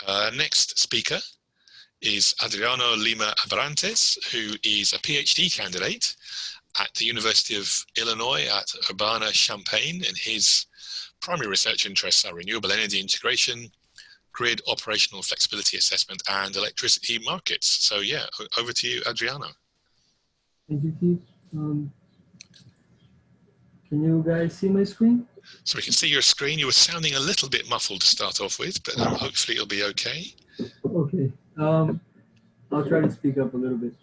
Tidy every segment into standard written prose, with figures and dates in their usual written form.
Next speaker is Adriano Lima Abrantes, who is a PhD candidate at the University of Illinois at Urbana-Champaign, and his primary research interests are renewable energy integration, grid operational flexibility assessment, and electricity markets. So yeah, over to you, Adriano. Thank you, Keith. Can you guys see my screen? So we can see your screen. You were sounding a little bit muffled to start off with, but hopefully it'll be okay. Okay. I'll try to speak up a little bit.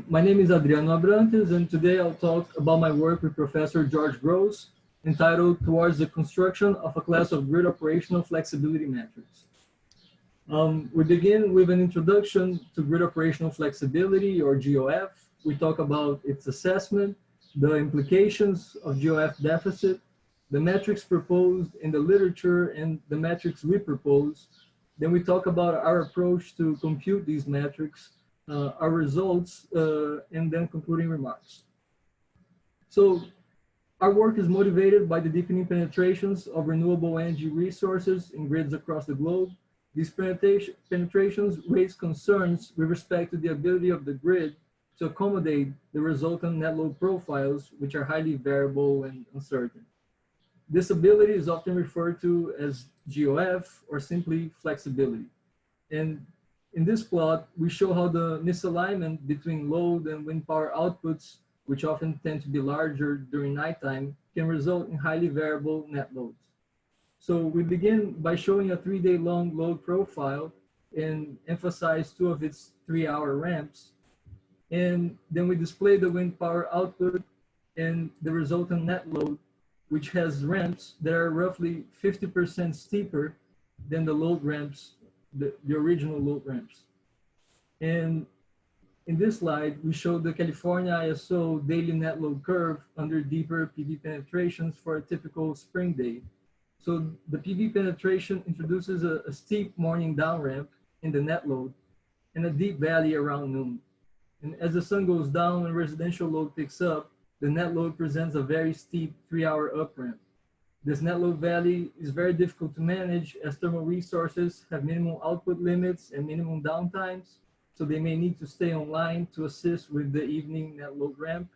My name is Adriano Abrantes, and today I'll talk about my work with Professor George Gross, entitled Towards the Construction of a Class of Grid Operational Flexibility Metrics. We begin with an introduction to grid operational flexibility, or GOF. We talk about its assessment, the implications of GOF deficit, the metrics proposed in the literature, and the metrics we propose. Then we talk about our approach to compute these metrics, our results, and then concluding remarks. So our work is motivated by the deepening penetrations of renewable energy resources in grids across the globe. These penetrations raise concerns with respect to the ability of the grid to accommodate the resultant net load profiles, which are highly variable and uncertain. This ability is often referred to as GOF, or simply flexibility. And in this plot, we show how the misalignment between load and wind power outputs, which often tend to be larger during nighttime, can result in highly variable net loads. So we begin by showing a 3-day-long load profile and emphasize 2 of its 3-hour ramps. And then we display the wind power output and the resultant net load, which has ramps that are roughly 50% steeper than the load ramps, the original load ramps. And in this slide, we show the California ISO daily net load curve under deeper PV penetrations for a typical spring day. So the PV penetration introduces a steep morning down ramp in the net load and a deep valley around noon. And as the sun goes down and residential load picks up, the net load presents a very steep 3-hour up ramp. This net load valley is very difficult to manage as thermal resources have minimum output limits and minimum downtimes, so they may need to stay online to assist with the evening net load ramp.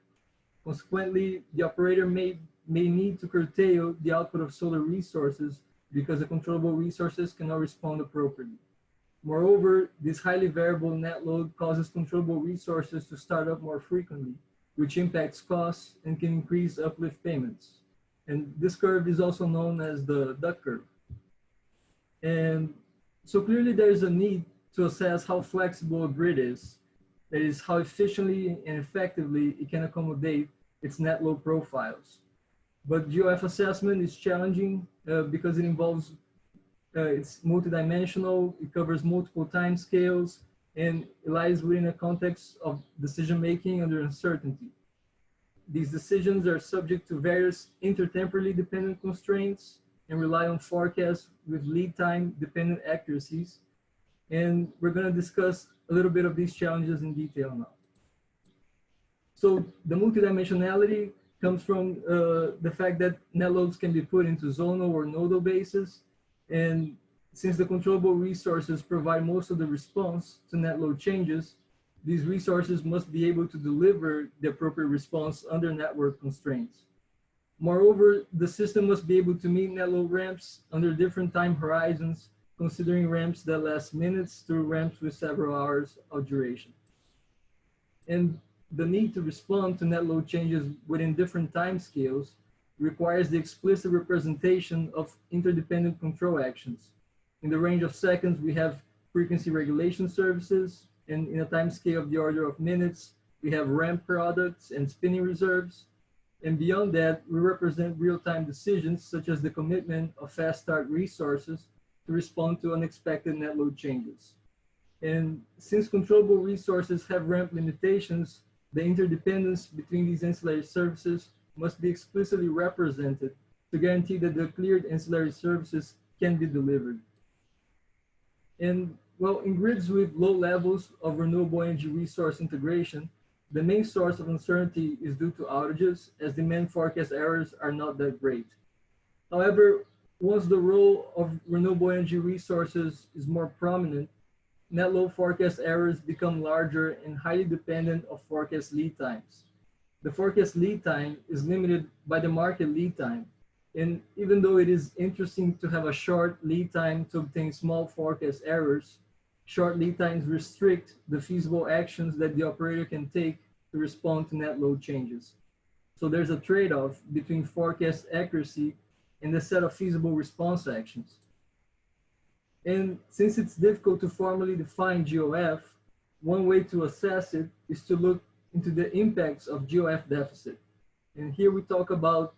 Consequently, the operator may need to curtail the output of solar resources because the controllable resources cannot respond appropriately. Moreover, this highly variable net load causes controllable resources to start up more frequently, which impacts costs and can increase uplift payments. And this curve is also known as the duck curve. And so clearly there is a need to assess how flexible a grid is, that is, how efficiently and effectively it can accommodate its net load profiles. But GOF assessment is challenging because it involves, it's multidimensional, it covers multiple time scales, and it lies within a context of decision-making under uncertainty. These decisions are subject to various intertemporally dependent constraints and rely on forecasts with lead time dependent accuracies. And we're going to discuss a little bit of these challenges in detail now. So the multidimensionality comes from the fact that net loads can be put into zonal or nodal bases. And since the controllable resources provide most of the response to net load changes, these resources must be able to deliver the appropriate response under network constraints. Moreover, the system must be able to meet net load ramps under different time horizons, considering ramps that last minutes through ramps with several hours of duration. And the need to respond to net load changes within different time scales requires the explicit representation of interdependent control actions. In the range of seconds, we have frequency regulation services, and in a time scale of the order of minutes, we have ramp products and spinning reserves. And beyond that, we represent real-time decisions, such as the commitment of fast start resources to respond to unexpected net load changes. And since controllable resources have ramp limitations, the interdependence between these ancillary services must be explicitly represented to guarantee that the cleared ancillary services can be delivered. And well, in grids with low levels of renewable energy resource integration, the main source of uncertainty is due to outages, as demand forecast errors are not that great. However, Once the role of renewable energy resources is more prominent, net load forecast errors become larger and highly dependent on forecast lead times. The forecast lead time is limited by the market lead time. And even though it is interesting to have a short lead time to obtain small forecast errors, short lead times restrict the feasible actions that the operator can take to respond to net load changes. So there's a trade-off between forecast accuracy and the set of feasible response actions. And since it's difficult to formally define GOF, one way to assess it is to look into the impacts of GOF deficit. And here we talk about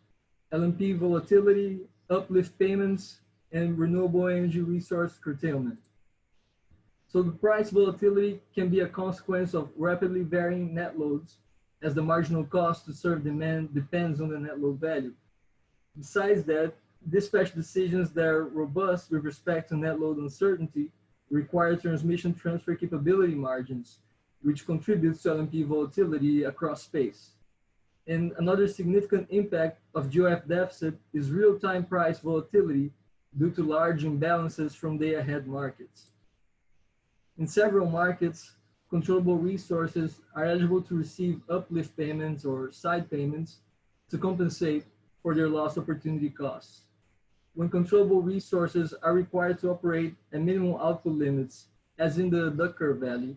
LMP volatility, uplift payments, and renewable energy resource curtailment. So the price volatility can be a consequence of rapidly varying net loads, as the marginal cost to serve demand depends on the net load value. Besides that, dispatch decisions that are robust with respect to net load uncertainty require transmission transfer capability margins, which contributes to LMP volatility across space. And another significant impact of GOF deficit is real-time price volatility due to large imbalances from day-ahead markets. In several markets, controllable resources are eligible to receive uplift payments or side payments to compensate for their lost opportunity costs. When controllable resources are required to operate at minimum output limits, as in the Ducker Valley,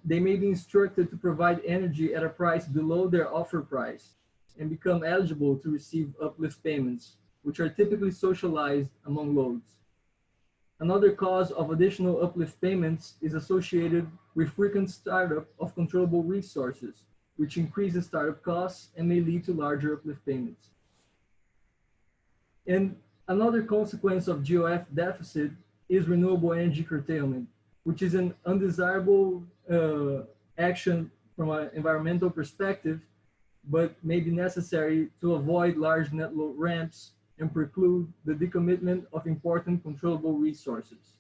they may be instructed to provide energy at a price below their offer price and become eligible to receive uplift payments, which are typically socialized among loads. Another cause of additional uplift payments is associated with frequent startup of controllable resources, which increases startup costs and may lead to larger uplift payments. And another consequence of GOF deficit is renewable energy curtailment, which is an undesirable action from an environmental perspective, but may be necessary to avoid large net load ramps and preclude the decommitment of important controllable resources.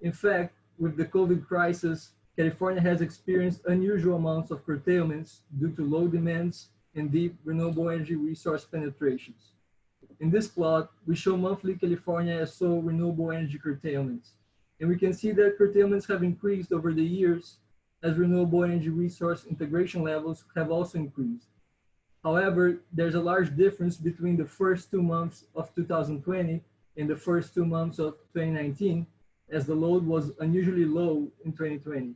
In fact, with the COVID crisis, California has experienced unusual amounts of curtailments due to low demands and deep renewable energy resource penetrations. In this plot, we show monthly California SO renewable energy curtailments. And we can see that curtailments have increased over the years as renewable energy resource integration levels have also increased. However, there's a large difference between the first 2 months of 2020 and the first 2 months of 2019, as the load was unusually low in 2020.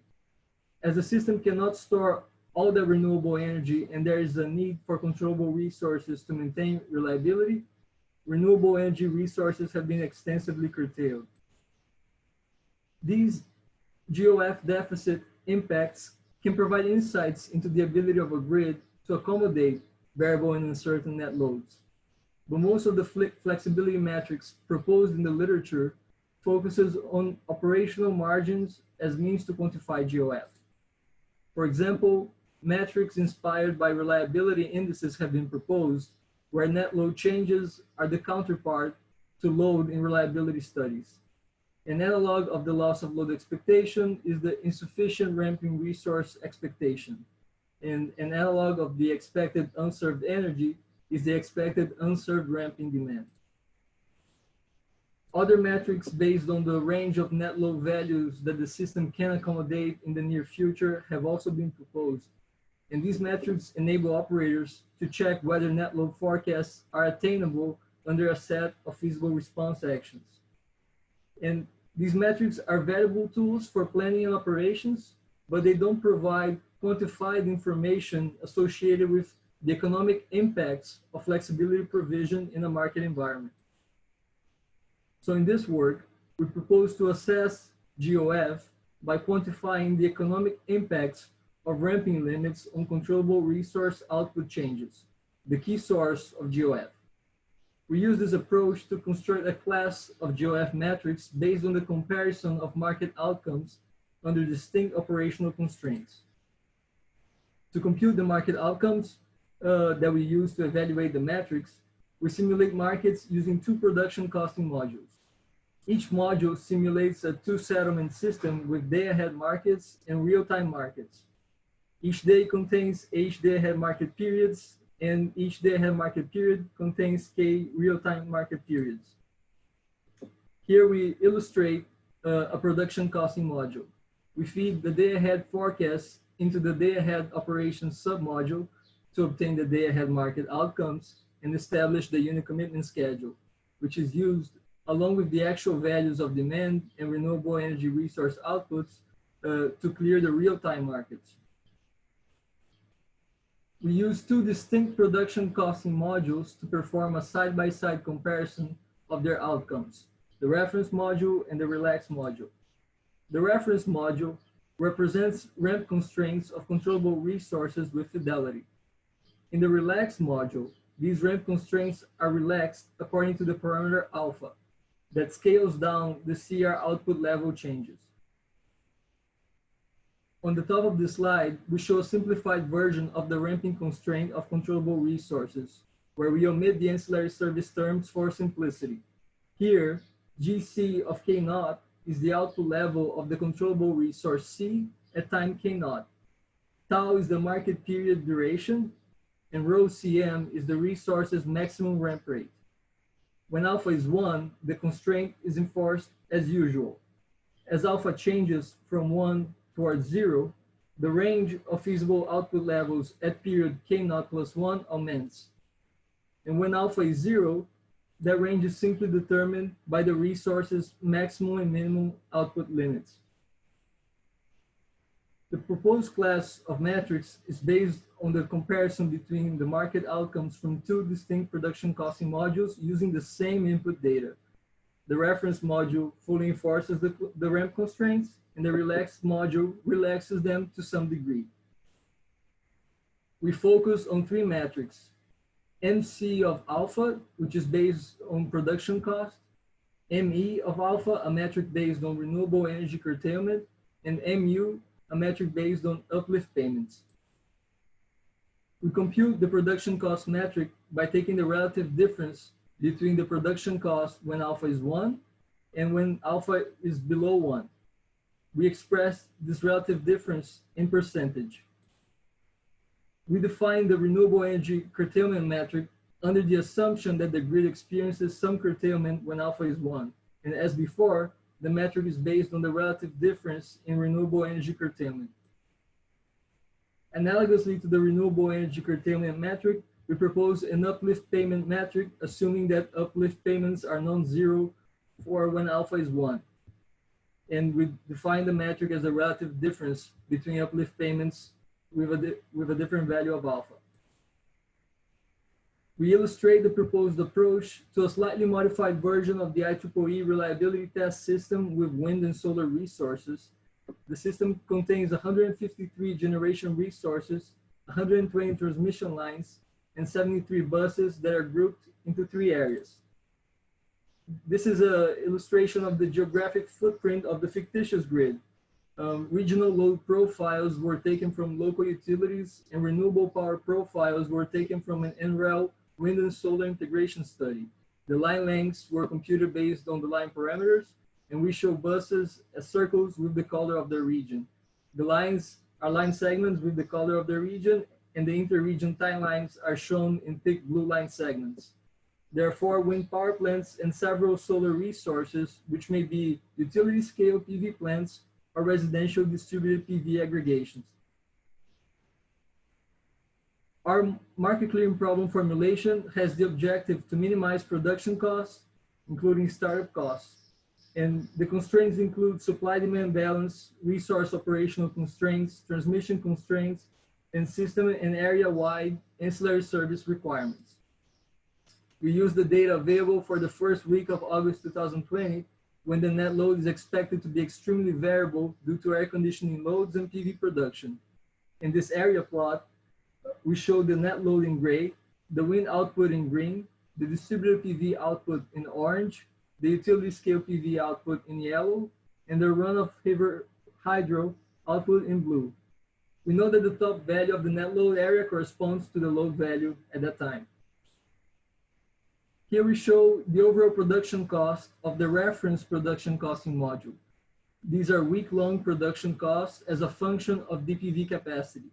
As the system cannot store all the renewable energy and there is a need for controllable resources to maintain reliability, renewable energy resources have been extensively curtailed. These GOF deficit impacts can provide insights into the ability of a grid to accommodate variable and uncertain net loads. But most of the flexibility metrics proposed in the literature focuses on operational margins as means to quantify GOF. For example, metrics inspired by reliability indices have been proposed, where net load changes are the counterpart to load in reliability studies. An analog of the loss of load expectation is the insufficient ramping resource expectation. And an analog of the expected unserved energy is the expected unserved ramping demand. Other metrics based on the range of net load values that the system can accommodate in the near future have also been proposed. And these metrics enable operators to check whether net load forecasts are attainable under a set of feasible response actions. And these metrics are valuable tools for planning and operations, but they don't provide quantified information associated with the economic impacts of flexibility provision in a market environment. So in this work, we propose to assess GOF by quantifying the economic impacts of ramping limits on controllable resource output changes, the key source of GOF. We use this approach to construct a class of GOF metrics based on the comparison of market outcomes under distinct operational constraints. To compute the market outcomes that we use to evaluate the metrics, we simulate markets using 2 production costing modules. Each module simulates a 2-settlement system with day-ahead markets and real-time markets. Each day contains each day-ahead market periods and each day-ahead market period contains K real-time market periods. Here we illustrate a production costing module. We feed the day-ahead forecast into the day-ahead operations submodule to obtain the day-ahead market outcomes and establish the unit commitment schedule, which is used along with the actual values of demand and renewable energy resource outputs to clear the real-time markets. We use two distinct production costing modules to perform a side-by-side comparison of their outcomes, the reference module and the relax module. The reference module represents ramp constraints of controllable resources with fidelity. In the relax module, these ramp constraints are relaxed according to the parameter alpha that scales down the CR output level changes. On the top of this slide, we show a simplified version of the ramping constraint of controllable resources, where we omit the ancillary service terms for simplicity. Here, GC of K0 is the output level of the controllable resource C at time K0. Tau is the market period duration, and rho Cm is the resource's maximum ramp rate. When alpha is 1, the constraint is enforced as usual. As alpha changes from 1 towards 0, the range of feasible output levels at period K0 plus 1 augments. And when alpha is 0, that range is simply determined by the resource's maximum and minimum output limits. The proposed class of metrics is based on the comparison between the market outcomes from two distinct production costing modules using the same input data. The reference module fully enforces the ramp constraints, and the relaxed module relaxes them to some degree. We focus on three metrics: MC of alpha, which is based on production cost; ME of alpha, a metric based on renewable energy curtailment; and MU, a metric based on uplift payments. We compute the production cost metric by taking the relative difference between the production cost when alpha is 1 and when alpha is below 1. We express this relative difference in percentage. We define the renewable energy curtailment metric under the assumption that the grid experiences some curtailment when alpha is 1. And as before, the metric is based on the relative difference in renewable energy curtailment. Analogously to the renewable energy curtailment metric, we propose an uplift payment metric, assuming that uplift payments are non-zero for when alpha is 1. And we define the metric as a relative difference between uplift payments with a different value of alpha. We illustrate the proposed approach to a slightly modified version of the IEEE reliability test system with wind and solar resources. The system contains 153 generation resources, 120 transmission lines, and 73 buses that are grouped into 3 areas. This is an illustration of the geographic footprint of the fictitious grid. Regional load profiles were taken from local utilities, and renewable power profiles were taken from an NREL wind and solar integration study. The line lengths were computed based on the line parameters, and we show buses as circles with the color of their region. The lines are line segments with the color of their region, and the inter-region timelines are shown in thick blue line segments. There are 4 wind power plants and several solar resources, which may be utility-scale PV plants or residential distributed PV aggregations. Our market clearing problem formulation has the objective to minimize production costs, including startup costs. And the constraints include supply-demand balance, resource operational constraints, transmission constraints, and system and area-wide ancillary service requirements. We use the data available for the first week of August 2020, when the net load is expected to be extremely variable due to air conditioning loads and PV production. In this area plot, we show the net load in gray, the wind output in green, the distributed PV output in orange, the utility scale PV output in yellow, and the run-of-river hydro output in blue. We know that the top value of the net load area corresponds to the load value at that time. Here we show the overall production cost of the reference production costing module. These are week-long production costs as a function of DPV capacity.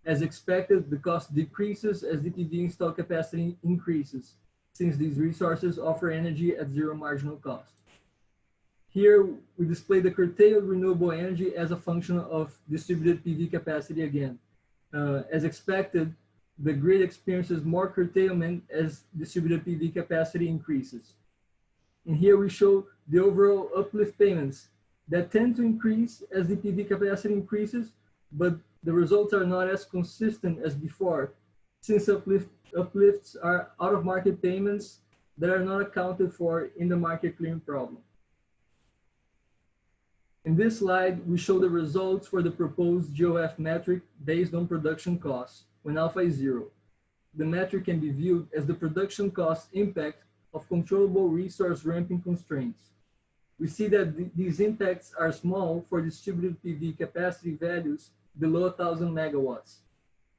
As expected, the cost decreases as the PV install capacity increases, since these resources offer energy at zero marginal cost. Here, we display the curtailed renewable energy as a function of distributed PV capacity again. As expected, the grid experiences more curtailment as distributed PV capacity increases. And here we show the overall uplift payments that tend to increase as the PV capacity increases, but the results are not as consistent as before, since uplifts are out-of-market payments that are not accounted for in the market clearing problem. In this slide, we show the results for the proposed GOF metric based on production costs when alpha is 0. The metric can be viewed as the production cost impact of controllable resource ramping constraints. We see that these impacts are small for distributed PV capacity values below 1,000 megawatts.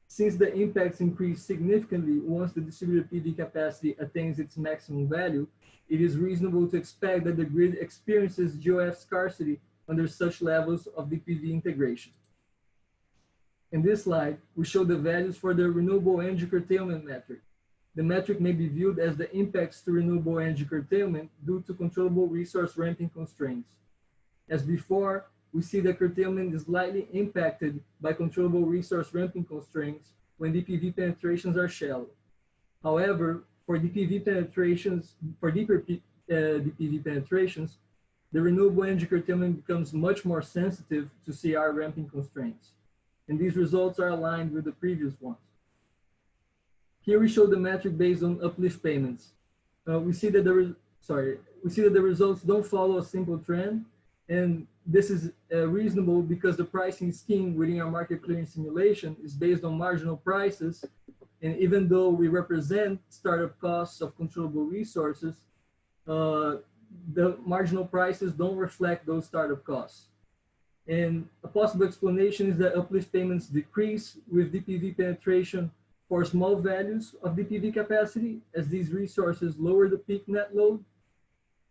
Since the impacts increase significantly once the distributed PV capacity attains its maximum value, it is reasonable to expect that the grid experiences GOF scarcity under such levels of the PV integration. In this slide, we show the values for the renewable energy curtailment metric. The metric may be viewed as the impacts to renewable energy curtailment due to controllable resource ramping constraints. As before, we see that curtailment is slightly impacted by controllable resource ramping constraints when DPV penetrations are shallow. However, for DPV penetrations, for deeper DPV penetrations, the renewable energy curtailment becomes much more sensitive to CR ramping constraints. And these results are aligned with the previous ones. Here we show the metric based on uplift payments. We see that the results don't follow a simple trend, and this is reasonable because the pricing scheme within our market clearing simulation is based on marginal prices, and even though we represent startup costs of controllable resources, the marginal prices don't reflect those startup costs. And a possible explanation is that uplift payments decrease with DPV penetration for small values of DPV capacity, as these resources lower the peak net load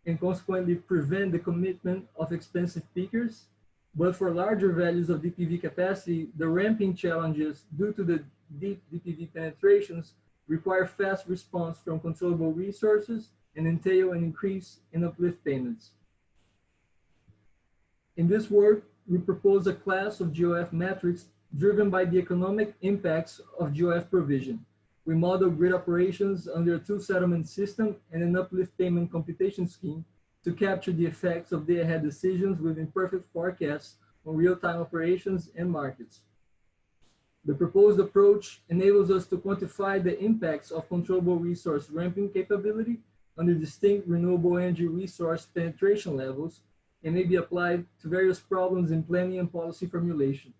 and consequently prevent the commitment of expensive peakers. But for larger values of DPV capacity, the ramping challenges due to the deep DPV penetrations require fast response from controllable resources and entail an increase in uplift payments. In this work, we propose a class of GOF metrics driven by the economic impacts of GOF provision. We model grid operations under a two-settlement system and an uplift payment computation scheme to capture the effects of day-ahead decisions with imperfect forecasts on real-time operations and markets. The proposed approach enables us to quantify the impacts of controllable resource ramping capability under distinct renewable energy resource penetration levels and may be applied to various problems in planning and policy formulation.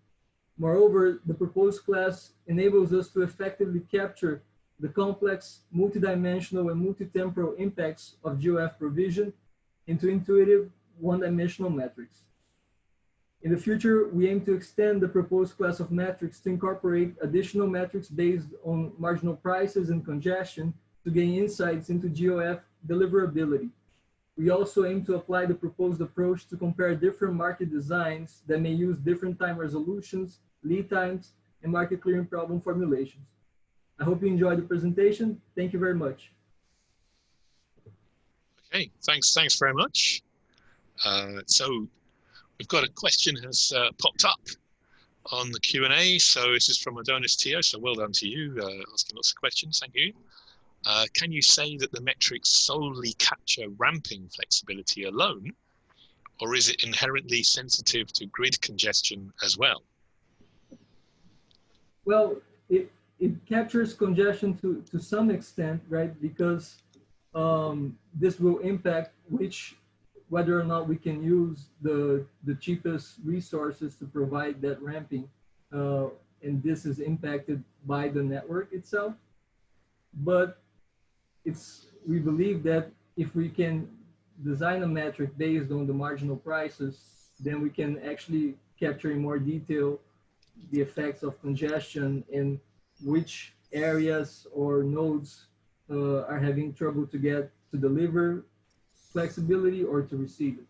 Moreover, the proposed class enables us to effectively capture the complex, multidimensional, and multitemporal impacts of GOF provision into intuitive, one-dimensional metrics. In the future, we aim to extend the proposed class of metrics to incorporate additional metrics based on marginal prices and congestion to gain insights into GOF deliverability. We also aim to apply the proposed approach to compare different market designs that may use different time resolutions, lead times, and market clearing problem formulations. I hope you enjoyed the presentation. Thank you very much. Okay, thanks very much. So we've got a question has popped up on the Q&A. So this is from Adonis Tio. So well done to you, asking lots of questions. Thank you. Can you say that the metrics solely capture ramping flexibility alone, or is it inherently sensitive to grid congestion as well? Well, it captures congestion to some extent, right? Because this will impact whether or not we can use the cheapest resources to provide that ramping. And this is impacted by the network itself. But we believe that if we can design a metric based on the marginal prices, then we can actually capture in more detail the effects of congestion and which areas or nodes are having trouble to deliver flexibility or to receive it.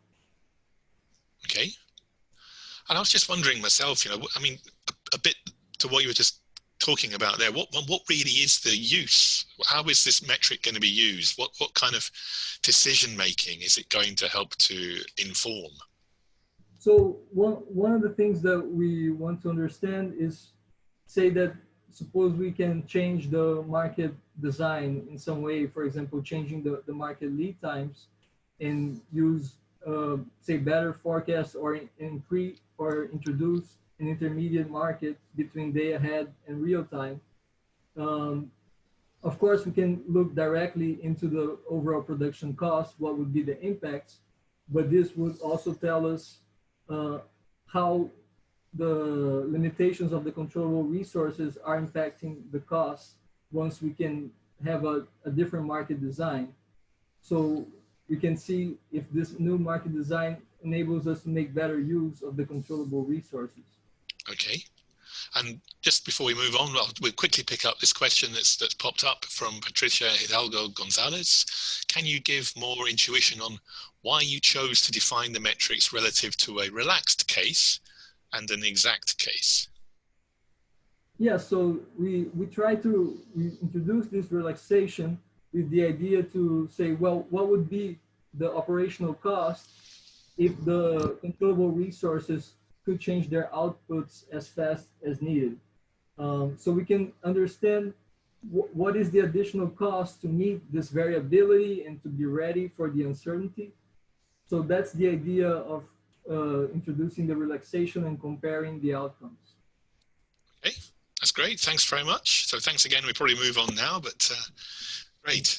Okay. And I was just wondering myself, I mean, a bit to what you were just talking about there, what really is the use? How is this metric going to be used? What kind of decision making is it going to help to inform? So one of the things that we want to understand is, say that suppose we can change the market design in some way, for example, changing the market lead times and use, say, better forecasts or introduce an intermediate market between day ahead and real time. Of course, we can look directly into the overall production cost, what would be the impacts, but this would also tell us how the limitations of the controllable resources are impacting the costs once we can have a different market design. So we can see if this new market design enables us to make better use of the controllable resources. Okay. And just before we move on, we'll quickly pick up this question that's popped up from Patricia Hidalgo Gonzalez. Can you give more intuition on why you chose to define the metrics relative to a relaxed case and an exact case? Yeah, so we introduce this relaxation with the idea to say, well, what would be the operational cost if the controllable resources could change their outputs as fast as needed? So we can understand what is the additional cost to meet this variability and to be ready for the uncertainty. So that's the idea of introducing the relaxation and comparing the outcomes. Okay, that's great. Thanks very much. So thanks again. We probably move on now, but great.